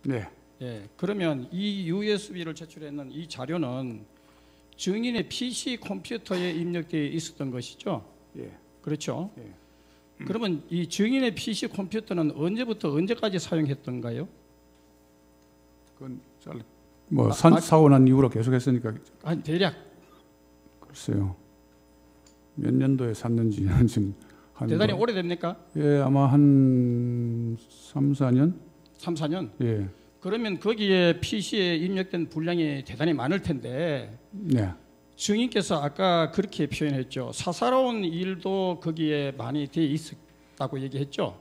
네. 예, 그러면 이 USB를 제출했는 이 자료는 증인의 PC 컴퓨터에 입력되어 있었던 것이죠? 예. 그렇죠? 예. 그러면 이 증인의 PC 컴퓨터는 언제부터 언제까지 사용했던가요? 그건 뭐 사고 난 이후로 계속했으니까 한 대략 글쎄요. 몇 년도에 샀는지 지금 한 대단히 오래됩니까? 예, 아마 한 3, 4년? 3, 4년? 예. 그러면 거기에 PC에 입력된 분량이 대단히 많을 텐데 네. 증인께서 아까 그렇게 표현했죠. 사사로운 일도 거기에 많이 되어 있었다고 얘기했죠.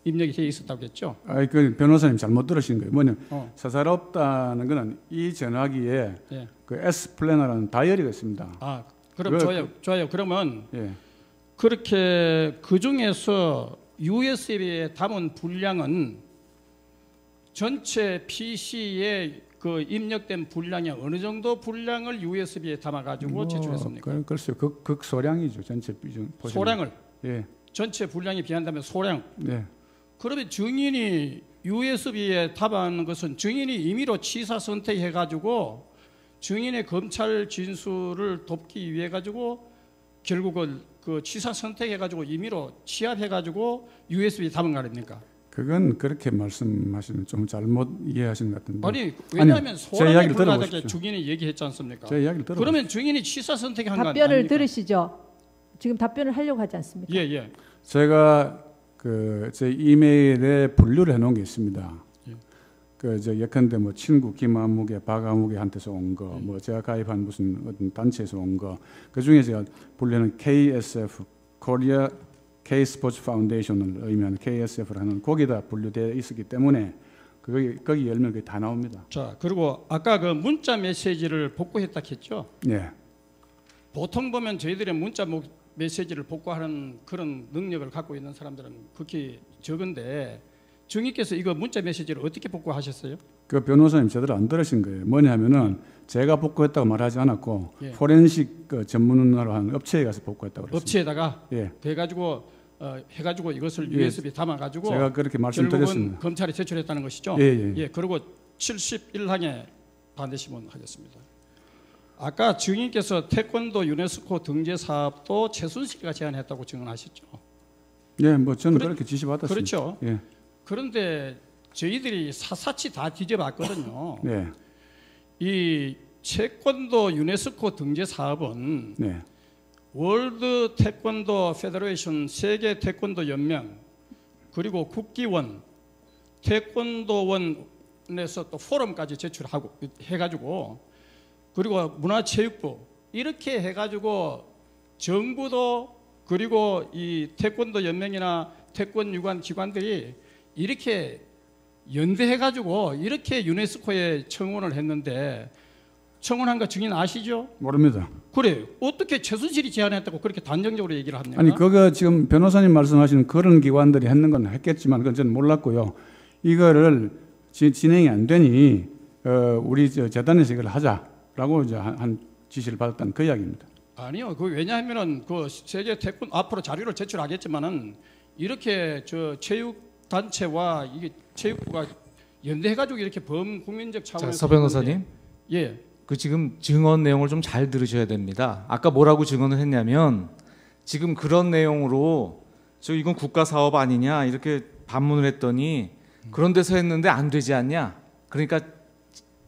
입력이 되어 있었다고 했죠. 그 변호사님 잘못 들으신 거예요. 뭐냐면 사사롭다는 거는 이 전화기에 예. 그 S 플래너라는 다이어리가 있습니다. 아, 그럼 좋아요. 그러면 예. 그렇게 그 중에서 USB에 담은 분량은 전체 PC에 그 입력된 분량이 어느 정도 분량을 USB에 담아가지고 제출했습니까? 글쎄요, 극소량이죠. 전체 소량을. 예. 전체 분량에 비한다면 소량. 네. 그러면 증인이 USB에 담아는 것은 증인이 임의로 취사 선택해가지고 증인의 검찰 진술을 돕기 위해 가지고 결국은 그 취사 선택해가지고 임의로 취합해가지고 USB에 담은 거 아닙니까? 그건 그렇게 말씀하시는 좀 잘못 이해하시는 것 같은데. 아니 왜냐하면 소량에 불과하게 증인이 얘기했지 않습니까? 제 이야기를 들어보십시오. 그러면 증인이 취사 선택한 거 아닙니까? 답변을 들으시죠. 지금 답변을 하려고 하지 않습니까? 예, 예. 제가 제 이메일에 분류를 해놓은 게 있습니다. 예컨대 뭐 친구 김아무개, 박아무개한테서 온 거, 뭐 제가 가입한 무슨 어떤 단체에서 온 거, 그 중에 제가 분류는 KSF, 코리아 K 스포츠 파운데이션을 의미하는 KSF라는 거기다 분류되어 있었기 때문에 거기 열면 그게 다 나옵니다. 자, 그리고 아까 그 문자 메시지를 복구했다 했죠? 네. 보통 보면 저희들의 문자 메시지를 복구하는 그런 능력을 갖고 있는 사람들은 극히 적은데 증인께서 이거 문자 메시지를 어떻게 복구하셨어요? 그 변호사님 제대로 안 들으신 거예요. 뭐냐면은 제가 복구했다고 말하지 않았고 포렌식 전문으로 하는 업체에 가서 복구했다고 그랬습니다. 업체에다가 예. 해가지고 이것을 USB 담아가지고 제가 그렇게 말씀드렸습니다. 결국은 검찰에 제출했다는 것이죠. 예. 그리고 71항에 반대시문하겠습니다. 아까 증인께서 태권도 유네스코 등재 사업도 최순실이가 제안했다고 증언하셨죠. 예, 뭐 저는 그렇게 지시받았습니다. 그렇죠. 예. 그런데 저희들이 사사치 다 뒤져봤거든요. 네. 이 태권도 유네스코 등재 사업은 네. 월드 태권도 페더레이션 세계 태권도 연맹 그리고 국기원 태권도원에서 또 포럼까지 제출하고 해가지고 그리고 문화체육부 이렇게 해가지고 정부도 그리고 이 태권도 연맹이나 태권 유관 기관들이 이렇게 연대해가지고 이렇게 유네스코에 청원을 했는데 청원한 거 증인 아시죠? 모릅니다. 그래 어떻게 최순실이 제안했다고 그렇게 단정적으로 얘기를 합니까? 아니 그거 지금 변호사님 말씀하시는 그런 기관들이 했는 건 했겠지만 그건 저는 몰랐고요. 이거를 진행이 안 되니 우리 재단에서 이걸 하자라고 이제 한 지시를 받았다는 그 이야기입니다. 아니요. 그 왜냐하면은 그 세계 태권 앞으로 자료를 제출하겠지만은 이렇게 저 체육 단체와 이게 체육부가 연대해가지고 이렇게 범국민적 차원에서 서 변호사님. 예. 그 지금 증언 내용을 좀 잘 들으셔야 됩니다. 아까 뭐라고 증언을 했냐면 지금 그런 내용으로 저 이건 국가 사업 아니냐 이렇게 반문을 했더니 그런 데서 했는데 안 되지 않냐. 그러니까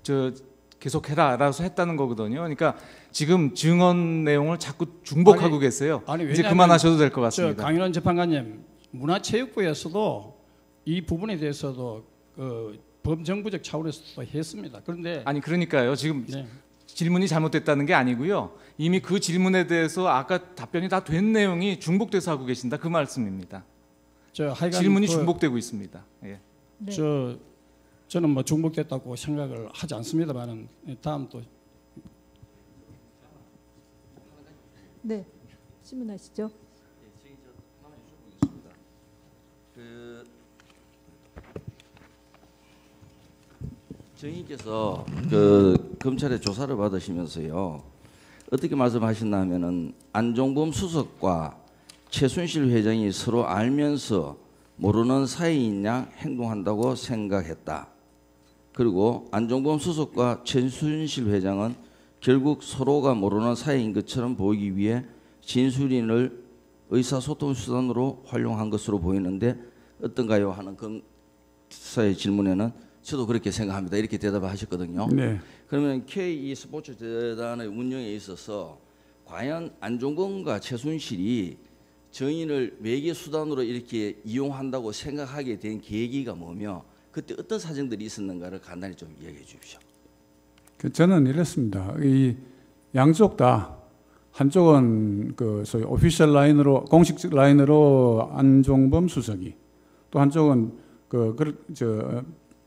저 계속해라라고 했다는 거거든요. 그러니까 지금 증언 내용을 자꾸 중복하고 계세요. 이제 그만하셔도 될 것 같습니다. 강윤환 재판관님, 문화체육부에서도 이 부분에 대해서도 범정부적 차원에서도 했습니다. 그런데 아니 그러니까요. 지금 질문이 잘못됐다는 게 아니고요. 이미 그 질문에 대해서 아까 답변이 다 된 내용이 중복돼서 하고 계신다 그 말씀입니다. 질문이 중복되고 있습니다. 예. 네. 저는 뭐 중복됐다고 생각을 하지 않습니다만은 다음 또 네 질문하시죠. 증인께서 검찰의 조사를 받으시면서요 어떻게 말씀하셨나 하면은 안종범 수석과 최순실 회장이 서로 알면서 모르는 사이인 양 행동한다고 생각했다 그리고 안종범 수석과 최순실 회장은 결국 서로가 모르는 사이인 것처럼 보이기 위해 진술인을 의사소통 수단으로 활용한 것으로 보이는데 어떤가요? 하는 검사의 질문에는 저도 그렇게 생각합니다. 이렇게 대답을 하셨거든요. 네. 그러면 K 스포츠 재단의 운영에 있어서 과연 안종범과 최순실이 정인을 매개 수단으로 이렇게 이용한다고 생각하게 된 계기가 뭐며 그때 어떤 사정들이 있었는가를 간단히 좀 이야기해 주십시오. 저는 이랬습니다. 이 양쪽 다 한쪽은 그 소위 오피셜 라인으로 공식 라인으로 안종범 수석이 또 한쪽은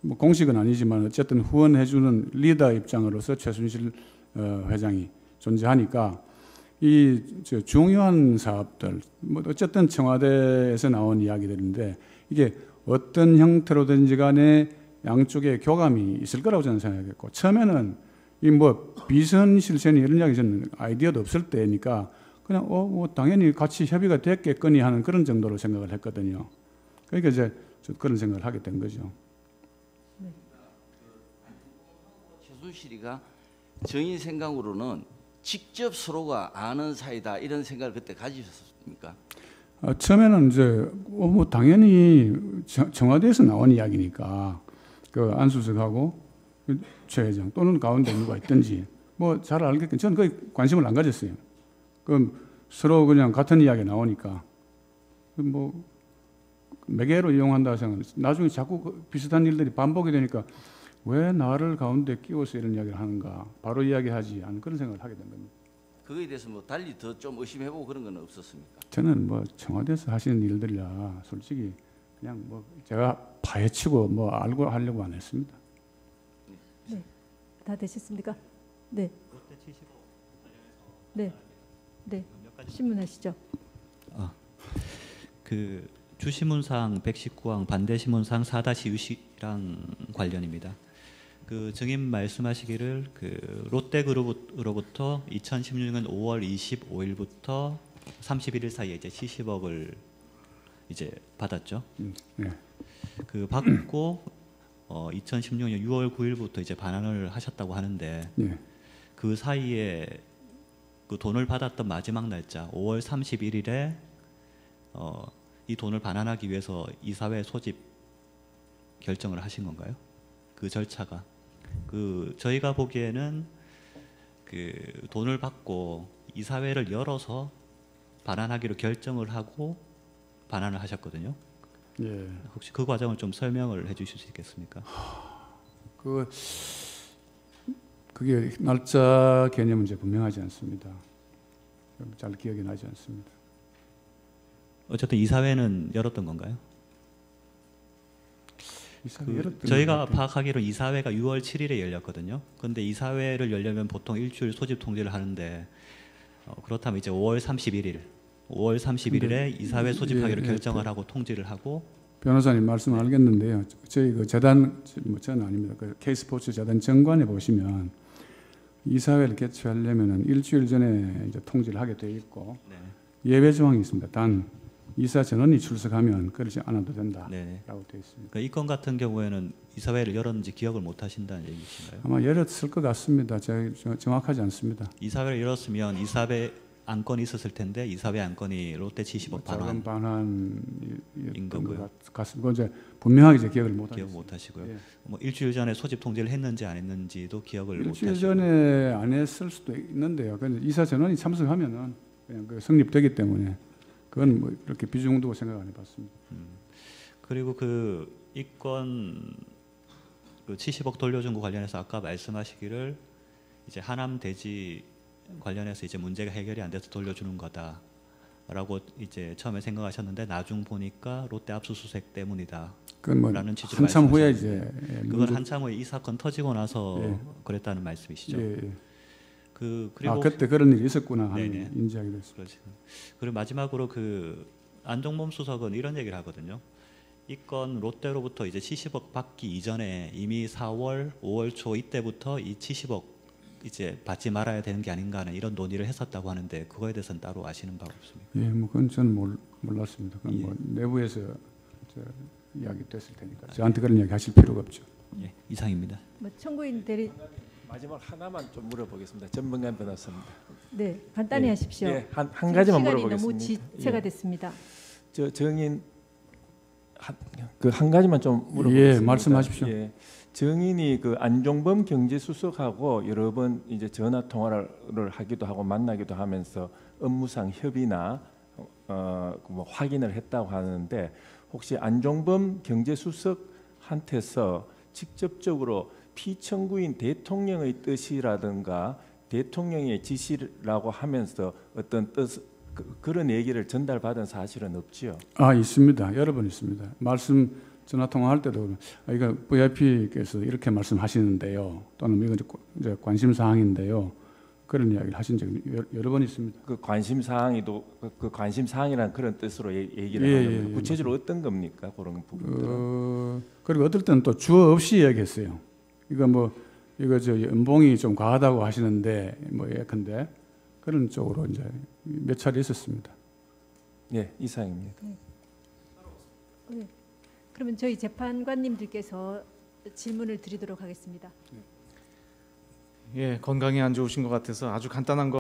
뭐 공식은 아니지만 어쨌든 후원해주는 리더 입장으로서 최순실 회장이 존재하니까 이 중요한 사업들 뭐 어쨌든 청와대에서 나온 이야기들인데 이게 어떤 형태로든지 간에 양쪽에 교감이 있을 거라고 저는 생각했고 처음에는 이 뭐 비선 실세니 이런 이야기 저는 아이디어도 없을 때니까 그냥 뭐 당연히 같이 협의가 됐겠거니 하는 그런 정도로 생각을 했거든요. 그러니까 이제 그런 생각을 하게 된 거죠. 최순실이가 정인 생각으로는 직접 서로가 아는 사이다 이런 생각을 그때 가지셨습니까? 처음에는 이제 뭐 당연히 청와대에서 나온 이야기니까 그 안수석하고 최 회장 또는 가운데 누가 있든지 뭐 잘 알겠긴 저는 거의 관심을 안 가졌어요. 그럼 서로 그냥 같은 이야기 나오니까 뭐 매개로 이용한다 생각. 나중에 자꾸 비슷한 일들이 반복이 되니까 왜 나를 가운데 끼워서 이런 이야기를 하는가? 바로 이야기하지 않은 그런 생각을 하게 된 겁니다. 그거에 대해서 뭐 달리 더 좀 의심해보고 그런 건 없었습니까? 저는 뭐 청와대에서 하시는 일들이라 솔직히 그냥 뭐 제가 파헤치고 뭐 알고 하려고 안 했습니다. 네, 다 되셨습니까? 네. 네, 네. 신문하시죠. 그 주시문상 119항 반대시문상 4-유시랑 관련입니다. 그 증인 말씀하시기를 그 롯데그룹으로부터 2016년 5월 25일부터 31일 사이에 이제 70억을 이제 받았죠. 네. 그 받고 2016년 6월 9일부터 이제 반환을 하셨다고 하는데 네. 그 사이에 그 돈을 받았던 마지막 날짜 5월 31일에 이 돈을 반환하기 위해서 이사회 소집 결정을 하신 건가요? 그 절차가 그 저희가 보기에는 그 돈을 받고 이사회를 열어서 반환하기로 결정을 하고 반환을 하셨거든요. 예. 혹시 그 과정을 좀 설명을 해주실 수 있겠습니까? 그게 날짜 개념은 이제 분명하지 않습니다. 잘 기억이 나지 않습니다. 어쨌든 이사회는 열었던 건가요? 저희가 파악하기로 이사회가 6월 7일에 열렸거든요. 그런데 이사회를 열려면 보통 일주일 소집 통지를 하는데 그렇다면 이제 5월 31일에 이사회 소집하기로 결정을 하고 통지를 하고 변호사님 말씀 알겠는데요. 저희 그 재단 뭐 저는 아닙니다. 그 K스포츠 재단 정관에 보시면 이사회를 개최하려면은 일주일 전에 이제 통지를 하게 되어 있고 네. 예외 조항이 있습니다. 단 이사 전원이 출석하면 그러지 않아도 된다라고 되어 있습니다. 그러니까 이 건 같은 경우에는 이사회를 열었는지 기억을 못 하신다는 얘기신가요? 아마 열었을 것 같습니다. 제가 정확하지 않습니다. 이사회를 열었으면 이사회 안건이 있었을 텐데 이사회 안건이 롯데 70억 작은 반환인 거고요. 것 같습니다. 이제 분명하게 제 기억을 못 하시고요. 예. 뭐 일주일 전에 소집 통지를 했는지 안 했는지도 기억을 못 하시고. 일주일 전에 안 했을 수도 있는데요. 근데 이사 전원이 참석하면은 그냥 그 성립되기 때문에 그건 뭐 이렇게 비중 두고 생각 안 해봤습니다. 그리고 그 이건 그 70억 돌려준 거 관련해서 아까 말씀하시기를 이제 하남 대지 관련해서 이제 문제가 해결이 안 돼서 돌려주는 거다라고 이제 처음에 생각하셨는데 나중 보니까 롯데 압수수색 때문이다. 그건 뭐 라는 취지로 한참 후에 이제 그건 한참 후에 이 사건 터지고 나서 예. 그랬다는 말씀이시죠. 예. 그리고 그때 그런 일이 있었구나 하는 네네. 인지하게 됐습니다. 그렇죠. 그리고 마지막으로 그 안종범 수석은 이런 얘기를 하거든요. 이 건 롯데로부터 이제 70억 받기 이전에 이미 4월, 5월 초 이때부터 이 70억 이제 받지 말아야 되는 게 아닌가 하는 이런 논의를 했었다고 하는데 그거에 대해서는 따로 아시는 바가 없습니까? 예, 뭐 그건 저는 몰랐습니다. 그건 예. 뭐 내부에서 이야기 됐을 테니까 저한테 그런 이야기 하실 필요가 없죠. 예, 이상입니다. 뭐 청구인 대리 마지막 하나만 좀 물어보겠습니다. 전문관 변호사입니다. 네 간단히 예, 하십시오. 예, 한 지금 가지만 시간이 물어보겠습니다. 너무 지체가 예. 됐습니다. 저 정인 한 가지만 좀 물어보겠습니다. 예, 말씀하십시오. 예, 정인이 그 안종범 경제수석하고 여러 번 이제 전화 통화를 하기도 하고 만나기도 하면서 업무상 협의나 뭐 확인을 했다고 하는데 혹시 안종범 경제수석한테서 직접적으로 피청구인 대통령의 뜻이라든가 대통령의 지시라고 하면서 어떤 그런 얘기를 전달받은 사실은 없지요? 있습니다. 여러 번 있습니다. 말씀 전화 통화할 때도 이거 VIP께서 이렇게 말씀하시는데요. 또는 이건 이제 관심 사항인데요. 그런 이야기를 하신 적이 여러 번 있습니다. 그 관심 사항이도 그 관심 사항이란 그런 뜻으로 얘기를 예, 하는 겁니다. 예, 구체적으로 어떤 겁니까? 그런 부분들은. 그리고 어떨 때는 또 주어 없이 이야기했어요. 이거 저 연봉이 좀 과하다고 하시는데 뭐 예컨대 그런 쪽으로 이제 몇 차례 있었습니다. 예, 이상입니다. 네. 그러면 저희 재판관님들께서 질문을 드리도록 하겠습니다. 예, 건강이 안 좋으신 것 같아서 아주 간단한 거